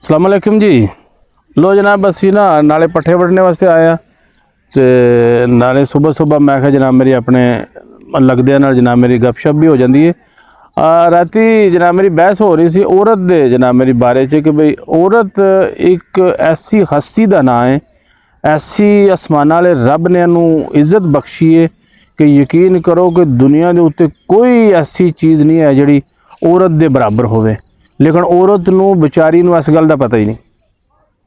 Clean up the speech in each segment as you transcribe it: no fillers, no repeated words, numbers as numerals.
अस्सलाम वालेकुम जी। लो जनाब असी ना नाले पट्ठे वड्ढने वास्ते आए हैं ते नाले सुबह सुबह मैं कहा जनाब मेरी अपने लगदे नाल जनाब मेरी गपशप भी हो जाती है। राती जनाब मेरी बहस हो रही सी औरत दे जनाब मेरी बारे च कि भाई औरत एक ऐसी हस्ती का नाम है, ऐसी आसमाना वाले रब ने इनू इज्जत बख्शी है कि यकीन करो कि दुनिया के उत्ते कोई ऐसी चीज़ नहीं है जिहड़ी औरत के बराबर होवे। लेकिन औरत नू बेचारी नू इस गल का पता ही नहीं,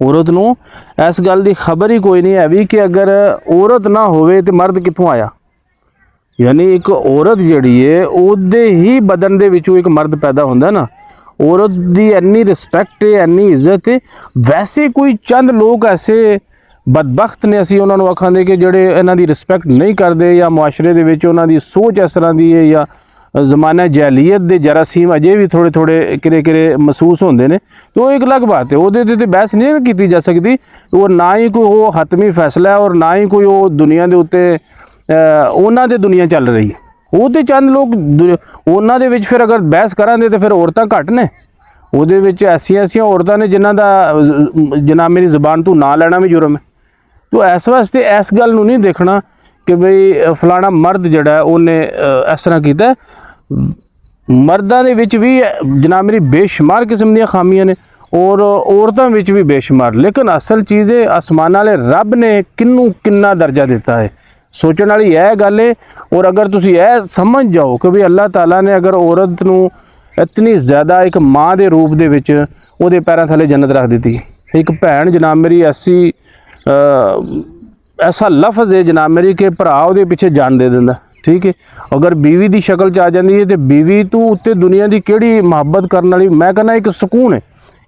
औरत नू इस गल की खबर ही कोई नहीं है भी कि अगर औरत ना होवे तो मर्द कित्थों आया। यानी एक औरत जिहड़ी है उहदे ही बदन दे विचों एक मर्द पैदा होंदा ना। औरत की इन्नी रिस्पैक्ट है, इन्नी इज्जत है। वैसे कोई चंद लोग ऐसे बदबख्त ने असी उन्होंने आखांगे कि जोड़े इन्हां दी रिस्पैक्ट नहीं करते या मुआशरे दे विच उन्हां दी सोच इस तरह की है या जमाना जैलीयत के जरासीम अजे भी थोड़े थोड़े किरे किरे महसूस होंदे ने। तो एक अलग बात है, उहदे ते बहस नहीं की जा सकती। वो ना ही कोई वो हतमी फैसला है और ना ही कोई वो दुनिया के उत्ते उन्हां दे दुनिया चल रही है। वो तो चंद लोग उन्हां दे विच फिर अगर बहस करांगे तो फिर औरतां घट ने। उहदे विच ऐसियां ऐसियां औरतां ने जिन्हां दा जनाब मेरी ज़बान तो ना लैना भी जुर्म है। तो इस वास्ते इस गल नूं नहीं देखना कि बई फलाना मर्द जिहड़ा है उन्हें इस तरह कीता। मर्दां दे विच भी जनाब मेरी बेशुमार किस्म दी खामियां ने और औरतों विच भी बेशुमार। लेकिन असल चीज़ है आसमान वाले रब ने किन्नू किन्ना दर्जा दिता है, सोचने वाली यह गल है। और अगर तुसीं यह समझ जाओ कि भी अल्लाह ताला ने अगर औरत नू इतनी ज़्यादा एक माँ के रूप दे विच उहदे पैरां थले जन्नत रख दी। एक भैन जनाब मेरी ऐसी ऐसा लफ्ज़ है जनाब मेरी कि भरा उहदे पिछे जान दे दिंदा। ठीक है, अगर बीवी की शक्ल च आ जाती है तो बीवी तो उत्ते दुनिया की किहड़ी मुहब्बत करने वाली, मैं कहना एक सुकून है,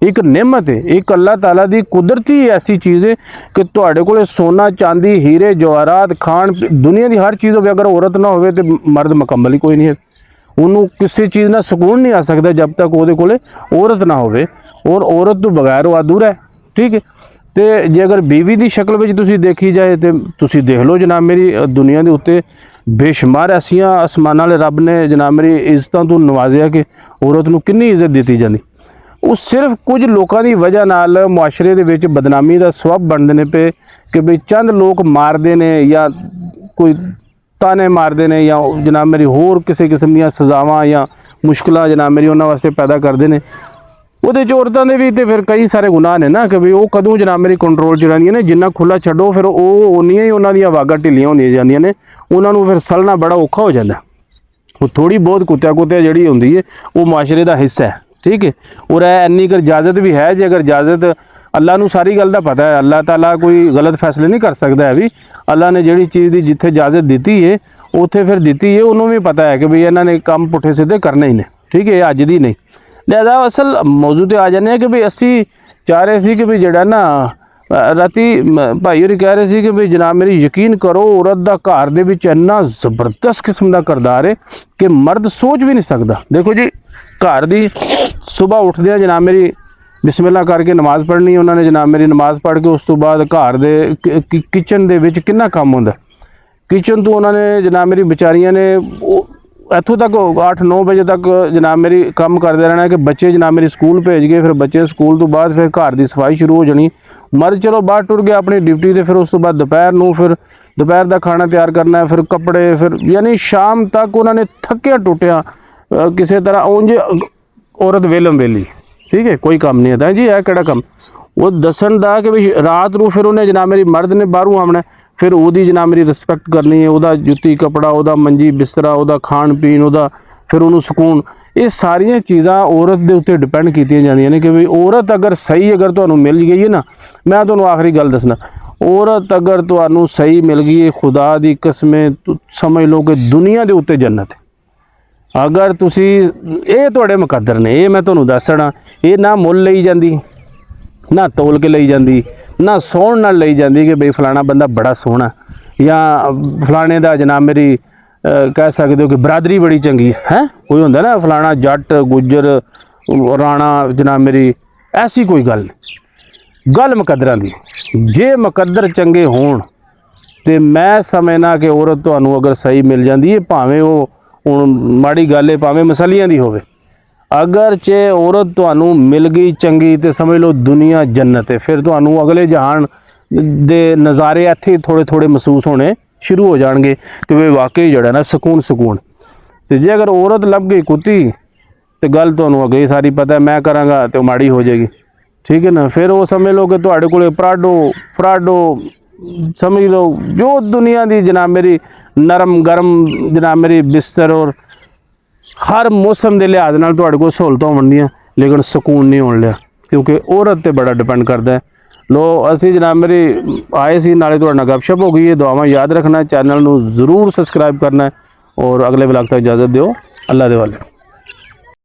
एक नेमत है, एक अल्लाह ताला की कुदरती ऐसी चीज़ है कि तुहाडे कोले सोना चांदी हीरे जवाहरात खान दुनिया की हर चीज़ हो, अगर औरत ना हो तो मर्द मुकम्मल ही कोई नहीं है। उन्होंने किसी चीज़ ना सुकून नहीं आ सकता जब तक वो कोले औरत ना हो। और औरत तो बगैर वो अधूरा है। ठीक है, तो जे अगर बीवी की शक्ल में तुसी देखी जाए तो तुसी देख लो जनाब मेरी दुनिया के उत्ते बेशुमार ऐसियां आसमाना वाले रब ने जनाब मेरी इज्जतों तो नवाजिया कि औरत नूं कितनी इज्जत दी जाती। वो सिर्फ कुछ लोगों की वजह नाल मुआशरे दे विच बदनामी का सबब बनते हैं पे कि बई चंद लोग मारते हैं या कोई ताने मारते हैं या जनाब मेरी होर किसी किस्म दी सजावां या मुश्किलां जनाब मेरी उन्होंने वास्ते पैदा करते हैं। ਉਹਦੇ 'ਚ औरतों के भी तो फिर कई सारे गुनाह ने ना कि भी वो कदों जनाब मेरी कंट्रोल 'च रहिंदियां ने। जिन्ना खुला छड्डो फिर वो उन्नियां ही उन्हां दीयां वागां ढिल्लियां होंदियां जांदियां ने, उन्हां नूं फिर सलना बड़ा औखा हो जाता। वो थोड़ी बहुत कुत्तिया जिहड़ी हुंदी है वो मुआशरे का हिस्सा है। ठीक है, और इन्नी कर इजाजत भी है जे अगर इजाजत अल्लाह नूं सारी गल दा पता है, अल्लाह ताला कोई गलत फैसले नहीं कर सकता है। भी अल्लाह ने जिहड़ी चीज़ की जिथे इजाजत दी है उत्थे फिर दी है, उन्होंने भी पता है कि भी इन्होंने काम पुठे सीधे करने ही ने। ठीक है, अज दी नहीं। लिहाजा असल मौजू ते आ जाने कि भी असी चाह रहे थे कि भी जड़ा ना राती भाई होरी कह रहे थे कि भी जनाब मेरी यकीन करो औरत का घर दे विच इन्ना जबरदस्त किस्म का किरदार है कि मर्द सोच भी नहीं सकता। देखो जी, घर की सुबह उठदे जनाब मेरी बिस्मिल्लाह करके नमाज़ पढ़नी, उन्होंने जनाब मेरी नमाज़ पढ़ के उस तो बाद घर दे किचन दे विच कितना काम होंदा। किचन तो उन्होंने जनाब मेरी बेचारियां ने इतों तक 8-9 बजे तक जनाब मेरी काम करते रहना कि बच्चे जनाब मेरी स्कूल भेज गए, फिर बच्चे स्कूल तो बाद फिर घर की सफाई शुरू हो जानी। मर्द चलो बाहर टुर गया अपनी ड्यूटी से, फिर उस तो बाद दोपहर नूं फिर दोपहर का खाना तैयार करना है, फिर कपड़े, फिर यानी शाम तक उन्होंने थकिया टुटिया किसी तरह उंज औरत वेलम वेली। ठीक है, कोई काम नहीं आता जी है किहड़ा काम वो दसन दा कि भी रात नूं फिर उन्हें जनाब मेरी मर्द ने बाहरों आना, फिर वही जनाब मेरी रिस्पैक्ट करनी है, वह जुत्ती कपड़ा, वह मंजी बिस्तरा, वह खाण पीन, वह फिर उन्होंने सुकून। ये सारिया चीज़ां औरत के उत्ते डिपेंड की जांदियां ने कि भी औरत अगर सही अगर तुहानूं मिल गई है ना, मैं तुहानूं आखिरी गल दसना, औरत अगर तुहानूं सही मिल गई है खुदा की कसमें समझ लो कि दुनिया के उत्ते जन्नत है। अगर तुसी ये तुहाडे मुकद्दर ने, ये मैं तुहानूं दसना, ये ना मुल लई जांदी ना तोल के लई जाती ना सोहण नाल लई जाती कि बई फलाना बंदा बड़ा सोहना या फलाने का जनाब मेरी कह सकते हो कि बरादरी बड़ी चंगी है। कोई होंदा ना फलाना जट गुज्जर राणा जनाब मेरी, ऐसी कोई गल नहीं। गल मुकद्दरां दी, जे मुकद्दर चंगे होण तो मैं समझना कि औरत तुहानूं अगर सही मिल जाती है, भावें वो हुण माड़ी गल है, भावें मसलियां दी होवे, ਅਗਰ ਜੇ ਔਰਤ ਤੁਹਾਨੂੰ ਮਿਲ ਗਈ ਚੰਗੀ ਤੇ ਸਮਝ ਲਓ ਦੁਨੀਆ ਜੰਨਤ ਹੈ। ਫਿਰ ਤੁਹਾਨੂੰ ਅਗਲੇ ਜਹਾਨ ਦੇ ਨਜ਼ਾਰੇ ਇੱਥੇ ਥੋੜ੍ਹੇ ਥੋੜ੍ਹੇ ਮਹਿਸੂਸ ਹੋਣੇ ਸ਼ੁਰੂ ਹੋ ਜਾਣਗੇ ਕਿ ਵੀ ਵਾਕਈ ਜਿਹੜਾ ਨਾ ਸਕੂਨ। ਤੇ ਜੇ ਅਗਰ ਔਰਤ ਲੱਭ ਗਈ ਕੁੱਤੀ ਤੇ ਗੱਲ ਤੁਹਾਨੂੰ ਅੱਗੇ ਸਾਰੀ ਪਤਾ, ਮੈਂ ਕਰਾਂਗਾ ਤੇ ਉਹ ਮਾੜੀ ਹੋ ਜਾਏਗੀ, ਠੀਕ ਹੈ ਨਾ। ਫਿਰ ਉਹ ਸਮਝ ਲਓ ਕਿ ਤੁਹਾਡੇ ਕੋਲੇ ਫਰਾਡੋ ਸਮਝ ਲਓ ਜੋ ਦੁਨੀਆ ਦੀ ਜਨਾਬ ਮੇਰੀ ਨਰਮ ਗਰਮ ਜਨਾਬ ਮੇਰੀ ਬਿਸਤਰ ਔਰ ਹਰ ਮੌਸਮ ਦੇ ਲਿਹਾਜ਼ ਨਾਲ ਤੁਹਾਡੇ ਕੋਲ ਸਹੂਲਤਾਂ ਹੋਣਗੀਆਂ, ਲੇਕਿਨ ਸਕੂਨ ਨਹੀਂ ਹੋਣ ਲਿਆ, ਕਿਉਂਕਿ ਔਰਤ ਤੇ ਬੜਾ ਡਿਪੈਂਡ ਕਰਦਾ ਹੈ। ਲੋ ਅਸੀਂ ਜਨਾਬ ਮੇਰੀ ਆਏ ਸੀ, ਨਾਲੇ ਤੁਹਾਡੇ ਨਾਲ ਗੱਪਸ਼ਪ ਹੋ ਗਈ ਹੈ। ਦੁਆਵਾਂ ਯਾਦ ਰੱਖਣਾ, ਚੈਨਲ ਨੂੰ ਜ਼ਰੂਰ ਸਬਸਕ੍ਰਾइब करना है और अगले ब्लॉग तक इजाज़त दो। अल्लाह दे वाले।